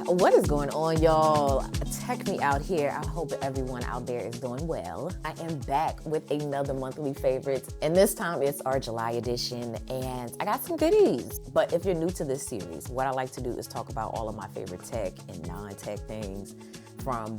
What is going on, y'all? Check me out here. I hope everyone out there is doing well. I am back with another monthly favorites, and this time it's our July edition, and I got some goodies. But if you're new to this series, what I like to do is talk about all of my favorite tech and non-tech things, from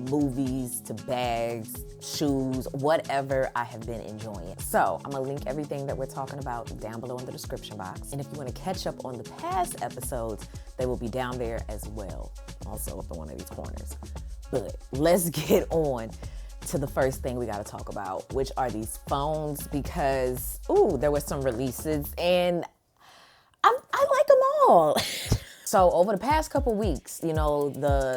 movies to bags, shoes, whatever I have been enjoying. So I'm gonna link everything that we're talking about down below in the description box. And if you wanna catch up on the past episodes, they will be down there as well, also up in one of these corners. But let's get on to the first thing we gotta talk about, which are these phones, because, there were some releases and I like them all. So over the past couple weeks, the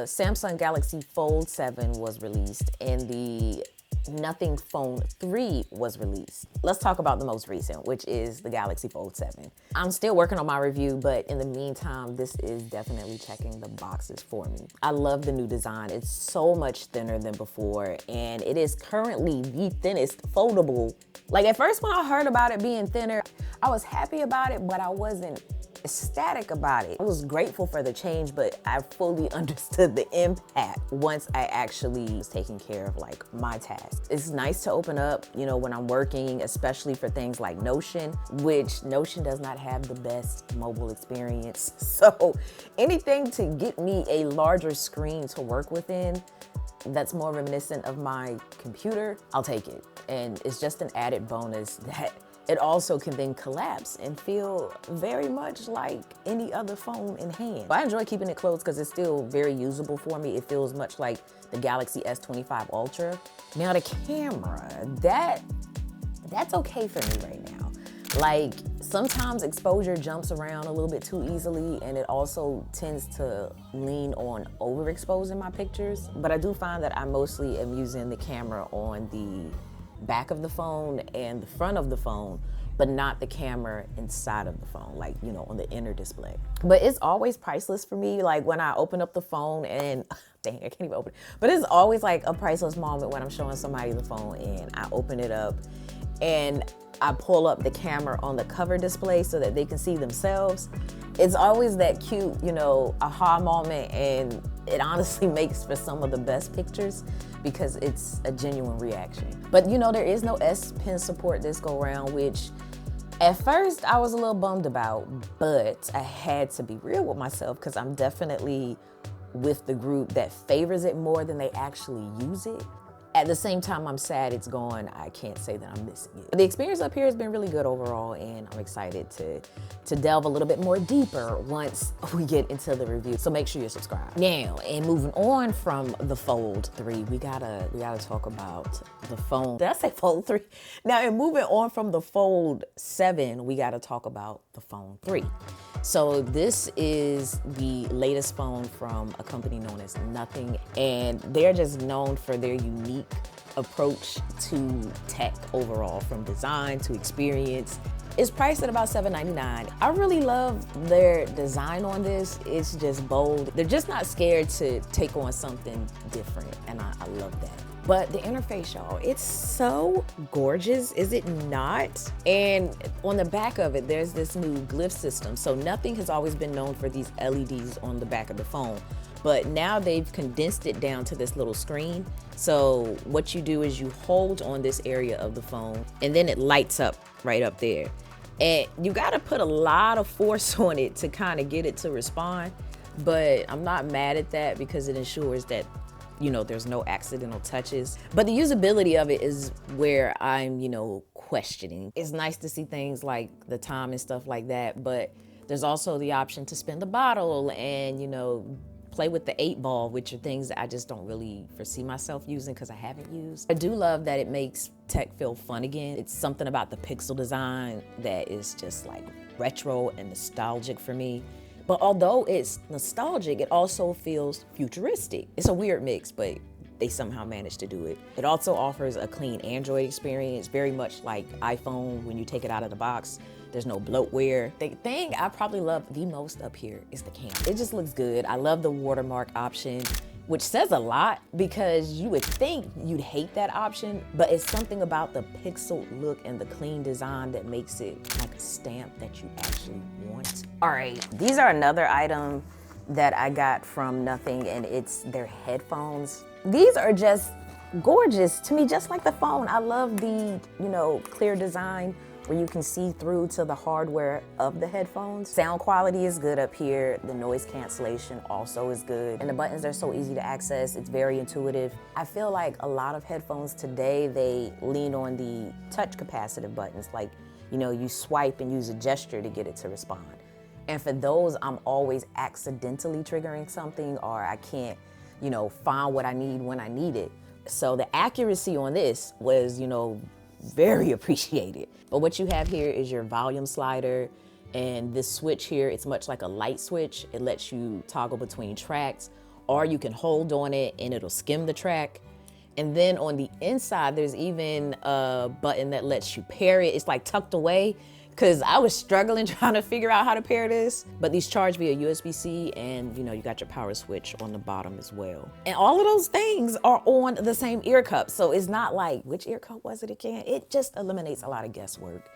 Samsung Galaxy Fold 7 was released and the Nothing Phone 3 was released. Let's talk about the most recent, which is the Galaxy Fold 7. I'm still working on my review, but in the meantime, this is definitely checking the boxes for me. I love the new design. It's so much thinner than before, and it is currently the thinnest foldable. Like, at first when I heard about it being thinner, I was happy about it, but I wasn't ecstatic about it. I was grateful for the change, but I fully understood the impact once I actually was taking care of my tasks. It's nice to open up, when I'm working, especially for things like Notion, which Notion does not have the best mobile experience. So anything to get me a larger screen to work within that's more reminiscent of my computer, I'll take it. And it's just an added bonus that it also can then collapse and feel very much like any other phone in hand. But I enjoy keeping it closed because it's still very usable for me. It feels much like the Galaxy S25 Ultra. Now the camera, that's okay for me right now. Like, sometimes exposure jumps around a little bit too easily, and it also tends to lean on overexposing my pictures. But I do find that I mostly am using the camera on the back of the phone and the front of the phone, but not the camera inside of the phone, on the inner display. But it's always priceless for me. Like, when I open up the phone and, dang, I can't even open it. But it's always like a priceless moment when I'm showing somebody the phone and I open it up and I pull up the camera on the cover display so that they can see themselves. It's always that cute, aha moment, and it honestly makes for some of the best pictures because it's a genuine reaction. But there is no S Pen support this go around, which at first I was a little bummed about, but I had to be real with myself because I'm definitely with the group that favors it more than they actually use it. At the same time, I'm sad it's gone. I can't say that I'm missing it. The experience up here has been really good overall, and I'm excited to delve a little bit more deeper once we get into the review. So make sure you're subscribed. Now, and moving on from the Fold 3, we gotta talk about the phone. Did I say Fold 3? Now, and moving on from the Fold 7, we gotta talk about the Phone 3. So this is the latest phone from a company known as Nothing, and they're just known for their unique approach to tech overall, from design to experience. It's priced at about $799. I really love their design on this. It's just bold. They're just not scared to take on something different, and I love that. But the interface, y'all, it's so gorgeous, is it not? And on the back of it, there's this new glyph system. So Nothing has always been known for these LEDs on the back of the phone, but now they've condensed it down to this little screen. So what you do is you hold on this area of the phone, and then it lights up right up there. And you gotta put a lot of force on it to kind of get it to respond, but I'm not mad at that because it ensures that there's no accidental touches. But the usability of it is where I'm, questioning. It's nice to see things like the time and stuff like that, but there's also the option to spin the bottle and, play with the 8-ball, which are things that I just don't really foresee myself using because I haven't used. I do love that it makes tech feel fun again. It's something about the pixel design that is just retro and nostalgic for me. But although it's nostalgic, it also feels futuristic. It's a weird mix, but they somehow managed to do it. It also offers a clean Android experience, very much like iPhone when you take it out of the box. There's no bloatware. The thing I probably love the most up here is the camera. It just looks good. I love the watermark option, which says a lot because you would think you'd hate that option, but it's something about the pixel look and the clean design that makes it like a stamp that you actually want. All right, these are another item that I got from Nothing, and it's their headphones. These are just gorgeous to me, just like the phone. I love the, clear design where you can see through to the hardware of the headphones. Sound quality is good up here. The noise cancellation also is good. And the buttons are so easy to access. It's very intuitive. I feel like a lot of headphones today, they lean on the touch capacitive buttons. Like, you swipe and use a gesture to get it to respond. And for those, I'm always accidentally triggering something, or I can't, find what I need when I need it. So the accuracy on this was, very appreciated. But what you have here is your volume slider, and this switch here, it's much like a light switch. It lets you toggle between tracks, or you can hold on it and it'll skim the track. And then on the inside, there's even a button that lets you pair it. It's like tucked away, because I was struggling trying to figure out how to pair this. But these charge via USB-C, and you got your power switch on the bottom as well. And all of those things are on the same ear cup. So it's not like, which ear cup was it again? It just eliminates a lot of guesswork.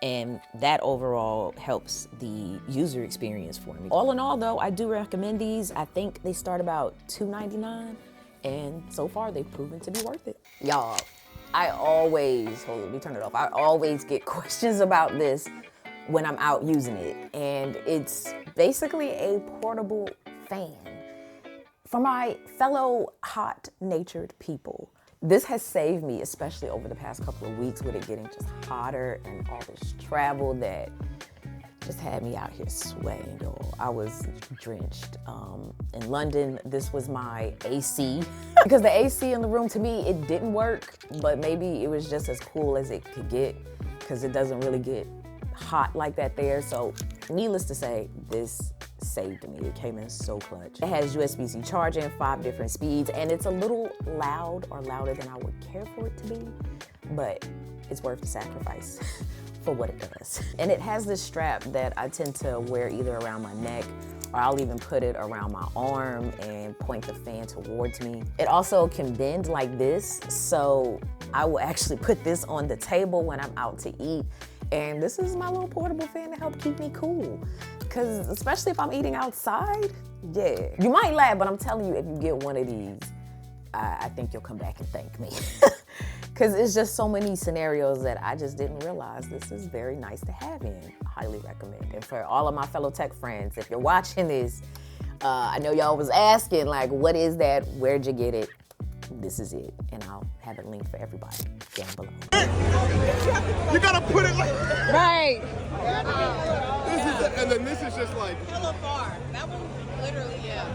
And that overall helps the user experience for me. All in all though, I do recommend these. I think they start about $2.99, and so far they've proven to be worth it. Y'all, I always get questions about this when I'm out using it. And it's basically a portable fan. For my fellow hot-natured people, this has saved me, especially over the past couple of weeks with it getting just hotter and all this travel that just had me out here sweating, y'all. I was drenched. In London, this was my AC. Because the AC in the room, to me, it didn't work, but maybe it was just as cool as it could get, because it doesn't really get hot like that there. So needless to say, this saved me. It came in so clutch. It has USB-C charging, 5 different speeds, and it's a little loud, or louder than I would care for it to be, but it's worth the sacrifice for what it does. And it has this strap that I tend to wear either around my neck, or I'll even put it around my arm and point the fan towards me. It also can bend like this, so I will actually put this on the table when I'm out to eat. And this is my little portable fan to help keep me cool. Because especially if I'm eating outside, yeah. You might laugh, but I'm telling you, if you get one of these, I think you'll come back and thank me. Because it's just so many scenarios that I just didn't realize this is very nice to have in. I highly recommend. And for all of my fellow tech friends, if you're watching this, I know y'all was asking, like, what is that? Where'd you get it? This is it. And I'll have a link for everybody down below. You gotta put it like... Right. And then this is just like... Hella far. That one, literally, yeah.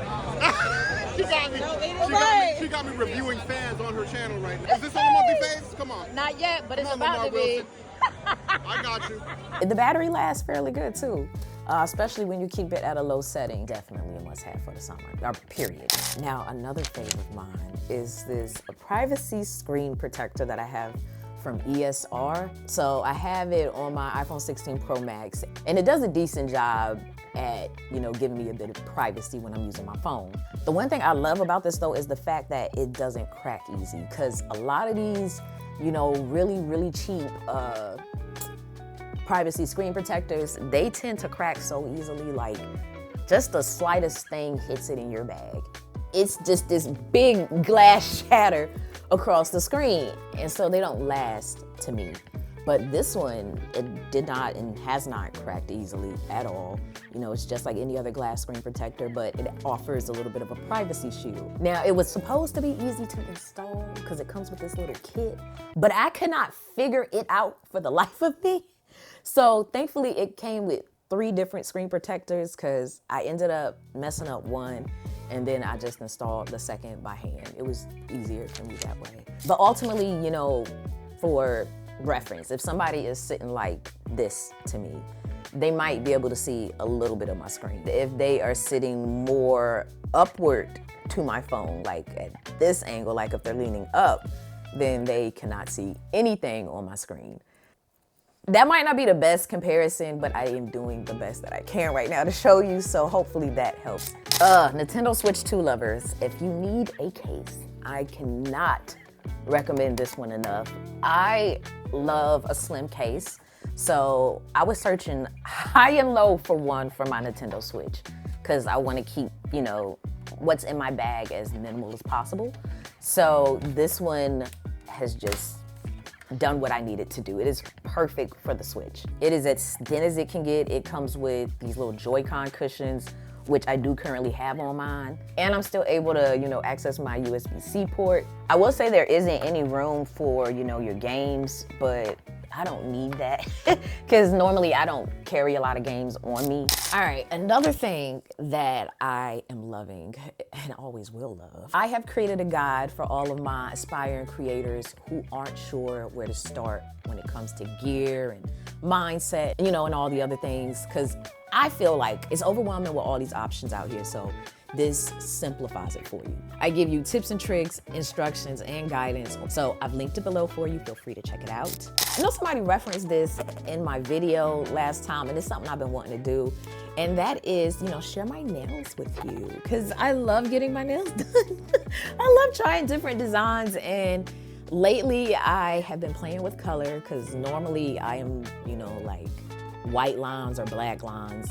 She got me reviewing fans on her channel right now. Is this on the monthly faves? Come on. Not yet, but it's Come on, about to be. I got you. The battery lasts fairly good too, especially when you keep it at a low setting. Definitely a must-have for the summer, period. Now, another favorite of mine is this privacy screen protector that I have from ESR. So I have it on my iPhone 16 Pro Max, and it does a decent job at, giving me a bit of privacy when I'm using my phone. The one thing I love about this though is the fact that it doesn't crack easy, because a lot of these, really, really cheap privacy screen protectors, they tend to crack so easily, like just the slightest thing hits it in your bag. It's just this big glass shatter across the screen, and so they don't last to me. But this one, it did not and has not cracked easily at all. It's just like any other glass screen protector, but it offers a little bit of a privacy shield. Now, it was supposed to be easy to install because it comes with this little kit, but I could not figure it out for the life of me. So thankfully, it came with 3 different screen protectors, because I ended up messing up one, and then I just installed the second by hand. It was easier for me that way. But ultimately, for reference, if somebody is sitting like this to me, they might be able to see a little bit of my screen. If they are sitting more upward to my phone, like at this angle, like if they're leaning up, then they cannot see anything on my screen. That might not be the best comparison, but I am doing the best that I can right now to show you, so hopefully that helps. Nintendo Switch 2 lovers, if you need a case, I cannot recommend this one enough. I love a slim case, so I was searching high and low for one for my Nintendo Switch. because I want to keep, you know, what's in my bag as minimal as possible. So this one has just done what I needed to do. It is perfect for the Switch. It is as thin as it can get. It comes with these little Joy-Con cushions, which I do currently have on mine. And I'm still able to, you know, access my USB-C port. I will say there isn't any room for, you know, your games, but I don't need that because normally I don't carry a lot of games on me. All right, another thing that I am loving and always will love, I have created a guide for all of my aspiring creators who aren't sure where to start when it comes to gear and mindset, you know, and all the other things, because I feel like it's overwhelming with all these options out here. So this simplifies it for you. I give you tips and tricks, instructions, and guidance. So I've linked it below for you. Feel free to check it out. I know somebody referenced this in my video last time, and it's something I've been wanting to do. And that is, you know, share my nails with you, because I love getting my nails done. I love trying different designs, and lately I have been playing with color, because normally I am, you know, like white lines or black lines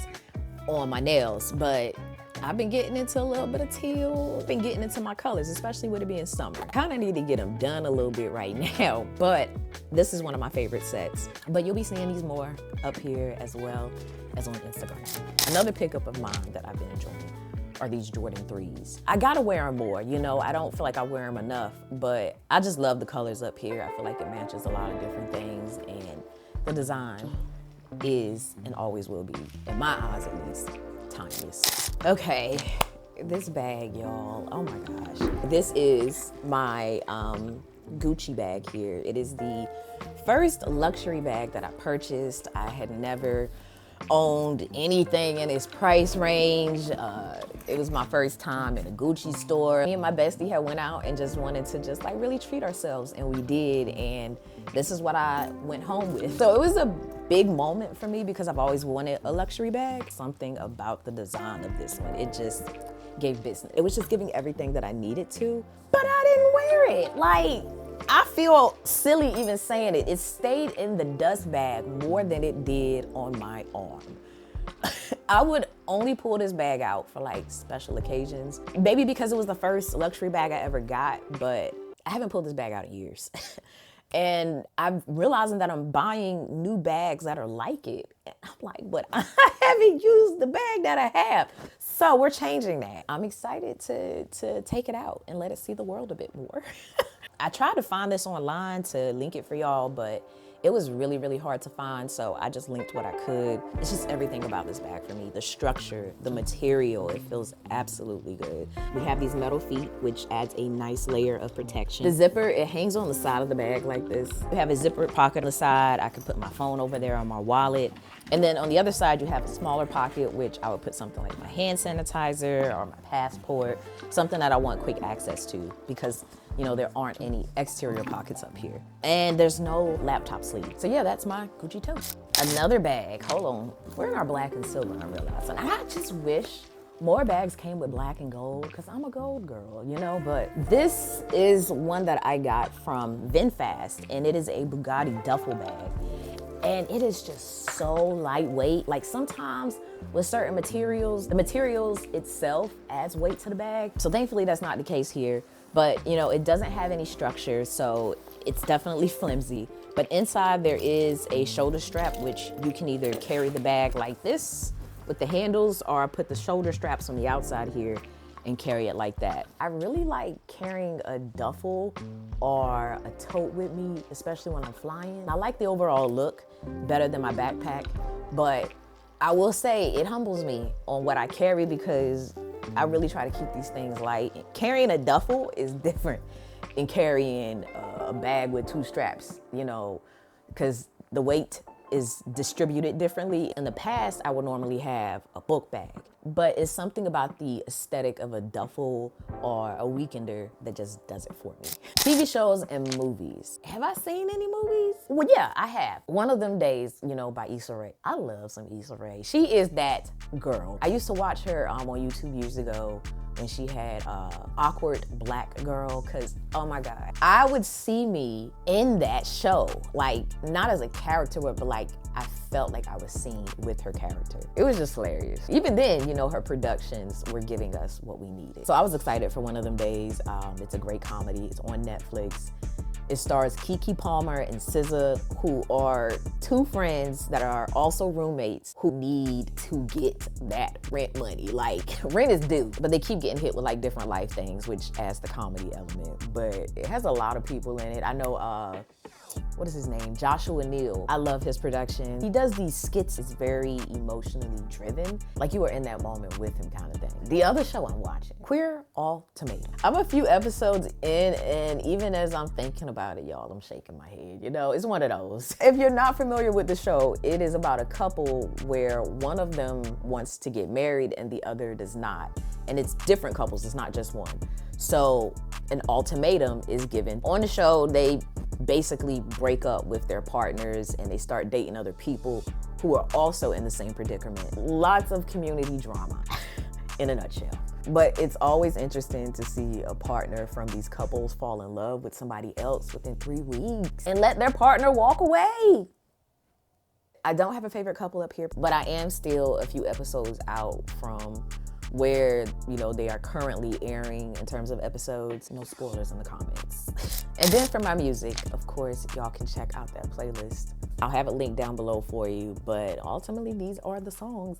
on my nails, but I've been getting into a little bit of teal. I've been getting into my colors, especially with it being summer. Kind of need to get them done a little bit right now, but this is one of my favorite sets. But you'll be seeing these more up here as well as on Instagram. Another pickup of mine that I've been enjoying are these Jordan 3s. I gotta wear them more, you know, I don't feel like I wear them enough, but I just love the colors up here. I feel like it matches a lot of different things, and the design is and always will be, in my eyes at least, timeless. Okay, this bag, y'all, oh my gosh. This is my Gucci bag here. It is the first luxury bag that I purchased. I had never owned anything in its price range. It was my first time in a Gucci store. Me and my bestie had went out and just wanted to just like really treat ourselves, and we did, and this is what I went home with. So it was a big moment for me because I've always wanted a luxury bag. Something about the design of this one, it just gave business. It was just giving everything that I needed to, but I didn't wear it. Like, I feel silly even saying it. It stayed in the dust bag more than it did on my arm. I would only pull this bag out for like special occasions. Maybe because it was the first luxury bag I ever got, but I haven't pulled this bag out in years. And I'm realizing that I'm buying new bags that are like it. And I'm like, but I haven't used the bag that I have. So we're changing that. I'm excited to take it out and let it see the world a bit more. I tried to find this online to link it for y'all, but it was really, really hard to find, so I just linked what I could. It's just everything about this bag for me. The structure, the material, it feels absolutely good. We have these metal feet, which adds a nice layer of protection. The zipper, it hangs on the side of the bag like this. We have a zipper pocket on the side. I can put my phone over there on my wallet. And then on the other side, you have a smaller pocket, which I would put something like my hand sanitizer or my passport, something that I want quick access to, because you know, there aren't any exterior pockets up here. And there's no laptop sleeve. So yeah, that's my Gucci tote. Another bag, hold on. We're in our black and silver, I realize. And I just wish more bags came with black and gold, because I'm a gold girl, you know? But this is one that I got from VinFast, and it is a Bugatti duffel bag. And it is just so lightweight. Like sometimes with certain materials, the materials itself adds weight to the bag. So thankfully that's not the case here. But you know, it doesn't have any structure, so it's definitely flimsy. But inside there is a shoulder strap, which you can either carry the bag like this with the handles, or put the shoulder straps on the outside here and carry it like that. I really like carrying a duffel or a tote with me, especially when I'm flying. I like the overall look better than my backpack, but I will say it humbles me on what I carry, because I really try to keep these things light. Carrying a duffel is different than carrying a bag with two straps, you know, because the weight is distributed differently. In the past, I would normally have a book bag, but it's something about the aesthetic of a duffel or a weekender that just does it for me. TV shows and movies. Have I seen any movies? Well, yeah, I have. One of Them Days, you know, by Issa Rae. I love some Issa Rae. She is that girl. I used to watch her on YouTube years ago and she had awkward black girl, because oh my God, I would see me in that show, like not as a character, but like I felt like I was seen with her character. It was just hilarious. Even then, you know, her productions were giving us what we needed. So I was excited for One of Them Days. It's a great comedy. It's on Netflix. It stars Keke Palmer and SZA, who are two friends that are also roommates who need to get that rent money. Like, rent is due, but they keep getting hit with like different life things, which adds the comedy element. But it has a lot of people in it. I know, what is his name? Joshua Neal. I love his production. He does these skits. It's very emotionally driven. Like you are in that moment with him kind of thing. The other show I'm watching, Queer Ultimatum. I'm a few episodes in, and even as I'm thinking about it, y'all, I'm shaking my head. You know, it's one of those. If you're not familiar with the show, it is about a couple where one of them wants to get married and the other does not. And it's different couples, it's not just one. So an ultimatum is given. On the show, they basically break up with their partners and they start dating other people who are also in the same predicament. Lots of community drama in a nutshell. But it's always interesting to see a partner from these couples fall in love with somebody else within 3 weeks and let their partner walk away. I don't have a favorite couple up here, but I am still a few episodes out from where, you know, they are currently airing in terms of episodes. No spoilers in the comments. And then for my music, of course, y'all can check out that playlist. I'll have it linked down below for you, but ultimately these are the songs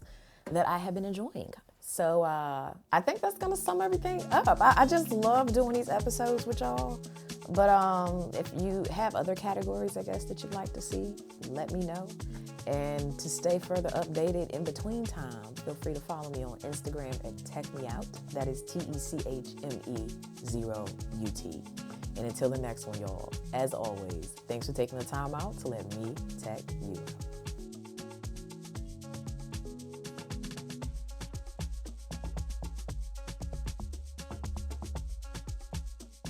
that I have been enjoying. So I think that's gonna sum everything up. I just love doing these episodes with y'all. But if you have other categories, I guess, that you'd like to see, let me know. And to stay further updated in between time, feel free to follow me on Instagram at TechMeOut. That is TECHME0UT. And until the next one, y'all, as always, thanks for taking the time out to let me tech you out.